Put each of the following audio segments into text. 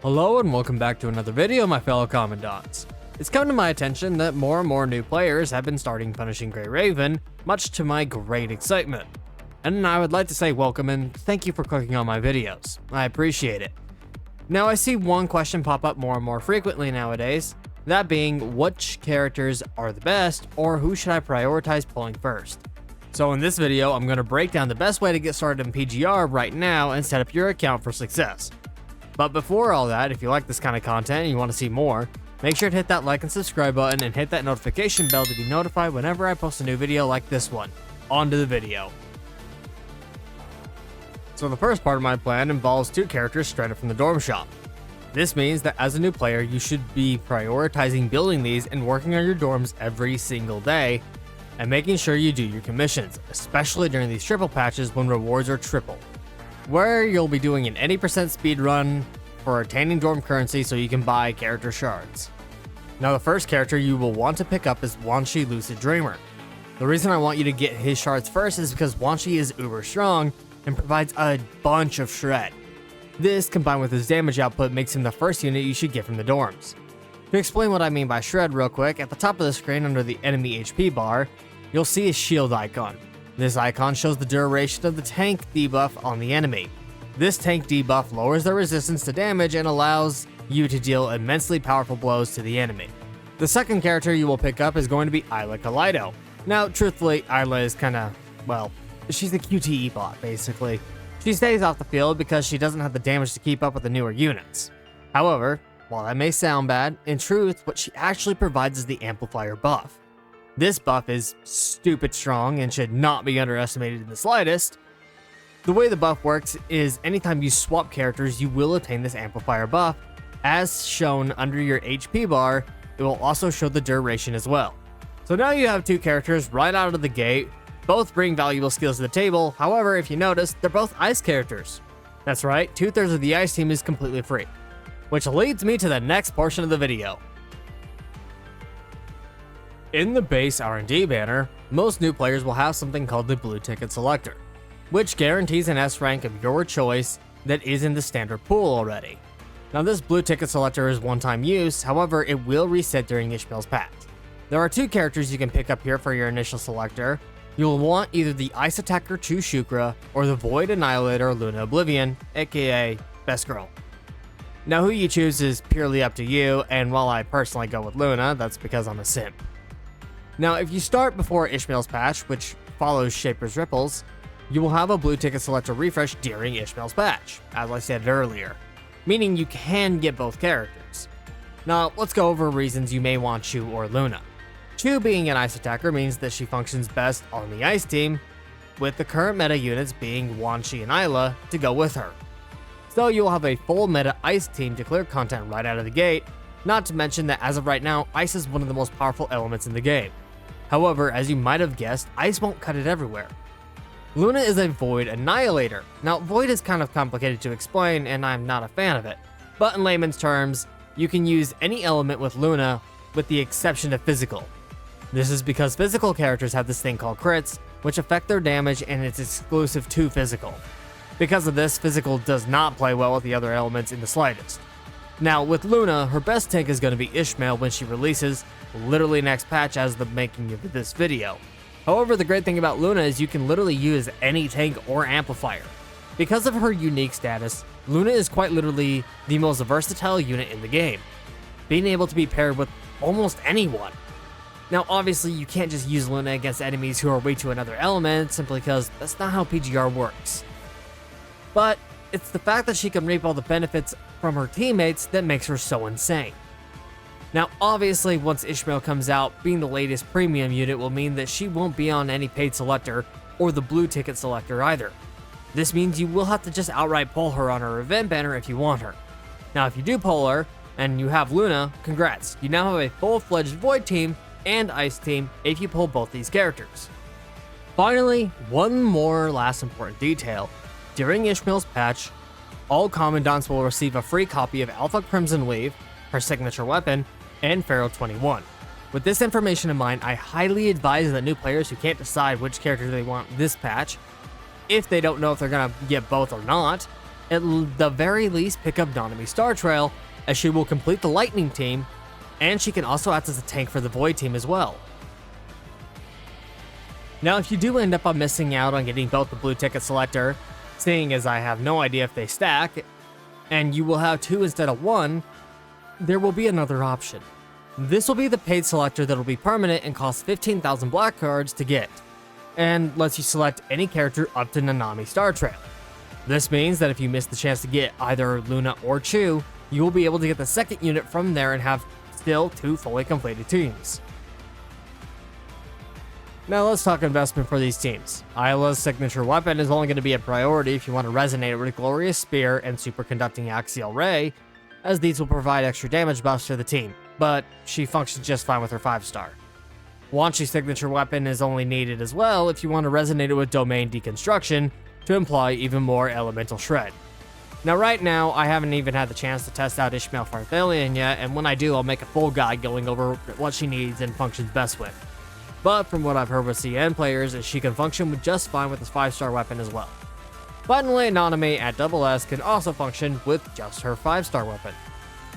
Hello and welcome back to another video, my fellow commandants. It's come to my attention that more and more new players have been starting punishing Grey Raven, much to my great excitement. And I would like to say welcome and thank you for clicking on my videos. I appreciate it. Now I see one question pop up more and more frequently nowadays, that being which characters are the best or who should I prioritize pulling first. So in this video, I'm going to break down the best way to get started in PGR right now and set up your account for success. But before all that, if you like this kind of content and you want to see more, make sure to hit that like and subscribe button and hit that notification bell to be notified whenever I post a new video like this one. On to the video. So the first part of my plan involves two characters straight up from the dorm shop. This means that as a new player, you should be prioritizing building these and working on your dorms every single day, and making sure you do your commissions, especially during these triple patches when rewards are triple, where you'll be doing an 80% speed run for attaining dorm currency so you can buy character shards. Now the first character you will want to pick up is Wanshi Lucid Dreamer. The reason I want you to get his shards first is because Wanshi is uber strong and provides a bunch of shred. This, combined with his damage output, makes him the first unit you should get from the dorms. To explain what I mean by shred real quick, at the top of the screen under the enemy HP bar, you'll see a shield icon. This icon shows the duration of the tank debuff on the enemy. This tank debuff lowers their resistance to damage and allows you to deal immensely powerful blows to the enemy. The second character you will pick up is going to be Isla Kaleido. Now, truthfully, Isla is well, she's a QTE bot, basically. She stays off the field because she doesn't have the damage to keep up with the newer units. However, while that may sound bad, in truth, what she actually provides is the amplifier buff. This buff is stupid strong and should not be underestimated in the slightest. The way the buff works is anytime you swap characters, you will obtain this amplifier buff. As shown under your HP bar, it will also show the duration as well. So now you have two characters right out of the gate. Both bring valuable skills to the table. However, if you notice, they're both ice characters. That's right, 2/3 of the ice team is completely free. Which leads me to the next portion of the video. In the base R&D banner, most new players will have something called the blue ticket selector, which guarantees an S rank of your choice that is in the standard pool already. Now this blue ticket selector is one-time use, however it will reset during Ishmael's patch. There are two characters you can pick up here for your initial selector. You'll want either the Ice Attacker True Shukra or the Void Annihilator Luna Oblivion, aka Best Girl. Now who you choose is purely up to you, and while I personally go with Luna, that's because I'm a simp. Now if you start before Ishmael's patch, which follows Shaper's Ripples, you will have a blue ticket selector refresh during Ishmael's patch, as I said earlier, meaning you can get both characters. Now let's go over reasons you may want Chu or Luna. Chu being an ice attacker means that she functions best on the ice team, with the current meta units being Wanshi and Isla to go with her. So you'll have a full meta ice team to clear content right out of the gate, not to mention that as of right now, ice is one of the most powerful elements in the game. However, as you might have guessed, ice won't cut it everywhere. Luna is a Void Annihilator. Now, Void is kind of complicated to explain, and I'm not a fan of it. But in layman's terms, you can use any element with Luna, with the exception of physical. This is because physical characters have this thing called crits, which affect their damage and it's exclusive to physical. Because of this, physical does not play well with the other elements in the slightest. Now, with Luna, her best tank is going to be Ishmael when she releases, literally next patch as the making of this video. However, the great thing about Luna is you can literally use any tank or amplifier. Because of her unique status, Luna is quite literally the most versatile unit in the game, being able to be paired with almost anyone. Now, obviously, you can't just use Luna against enemies who are weak to another element, simply because that's not how PGR works. But it's the fact that she can reap all the benefits from her teammates that makes her so insane. Now, obviously, once Ishmael comes out, being the latest premium unit will mean that she won't be on any paid selector or the blue ticket selector either. This means you will have to just outright pull her on her event banner if you want her. Now, if you do pull her, and you have Luna, congrats, you now have a full-fledged Void team and Ice team if you pull both these characters. Finally, one more last important detail. During Ishmael's patch, all Commandants will receive a free copy of Alpha Crimson Wave, her signature weapon, and Pharaoh 21. With this information in mind, I highly advise that new players who can't decide which character they want this patch, if they don't know if they're going to get both or not, at the very least pick up Nanami Star Trail, as she will complete the Lightning team, and she can also act as a tank for the Void team as well. Now, if you do end up on missing out on getting both the blue ticket selector, seeing as I have no idea if they stack, and you will have 2 instead of 1, there will be another option. This will be the paid selector that will be permanent and costs 15,000 black cards to get, and lets you select any character up to Nanami Star Trail. This means that if you miss the chance to get either Luna or Chu, you will be able to get the second unit from there and have still 2 fully completed teams. Now let's talk investment for these teams. Isla's signature weapon is only going to be a priority if you want to resonate with Glorious Spear and Superconducting Axial Ray, as these will provide extra damage buffs to the team, but she functions just fine with her 5-star. Wanshi's signature weapon is only needed as well if you want to resonate it with Domain Deconstruction to imply even more Elemental Shred. Now right now, I haven't even had the chance to test out Ishmael Farthalion yet, and when I do, I'll make a full guide going over what she needs and functions best with. But from what I've heard with CN players, is she can function with just fine with this 5-star weapon as well. Finally, Nanami at SS can also function with just her 5-star weapon.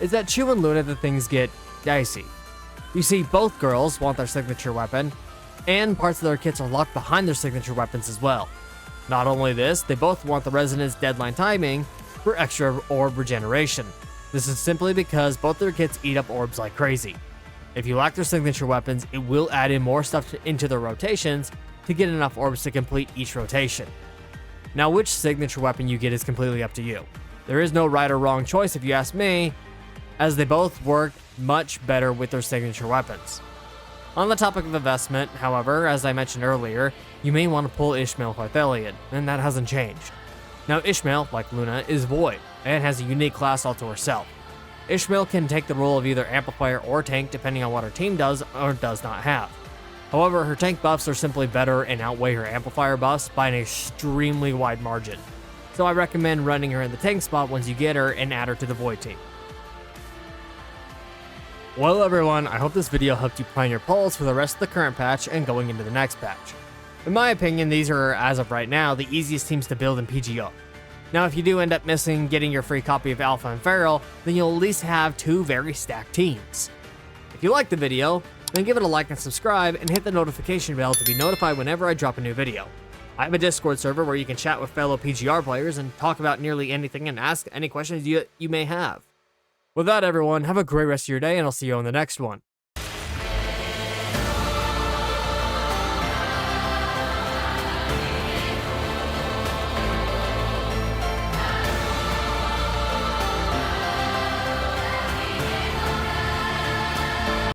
It's at Chu and Luna that things get dicey. You see, both girls want their signature weapon, and parts of their kits are locked behind their signature weapons as well. Not only this, they both want the Resonance Deadline timing for extra orb regeneration. This is simply because both their kits eat up orbs like crazy. If you lack their signature weapons, it will add in more stuff into their rotations to get enough orbs to complete each rotation. Now, which signature weapon you get is completely up to you. There is no right or wrong choice if you ask me, as they both work much better with their signature weapons. On the topic of investment, however, as I mentioned earlier, you may want to pull Ishmael Farthalion, and that hasn't changed. Now, Ishmael, like Luna, is Void, and has a unique class all to herself. Ishmael can take the role of either amplifier or tank depending on what her team does or does not have. However, her tank buffs are simply better and outweigh her amplifier buffs by an extremely wide margin. So I recommend running her in the tank spot once you get her and add her to the Void team. Well everyone, I hope this video helped you plan your polls for the rest of the current patch and going into the next patch. In my opinion, these are, as of right now, the easiest teams to build in PGR. Now, if you do end up missing getting your free copy of Alpha and Feral, then you'll at least have 2 very stacked teams. If you liked the video, then give it a like and subscribe, and hit the notification bell to be notified whenever I drop a new video. I have a Discord server where you can chat with fellow PGR players and talk about nearly anything and ask any questions you may have. With that, everyone, have a great rest of your day, and I'll see you on the next one.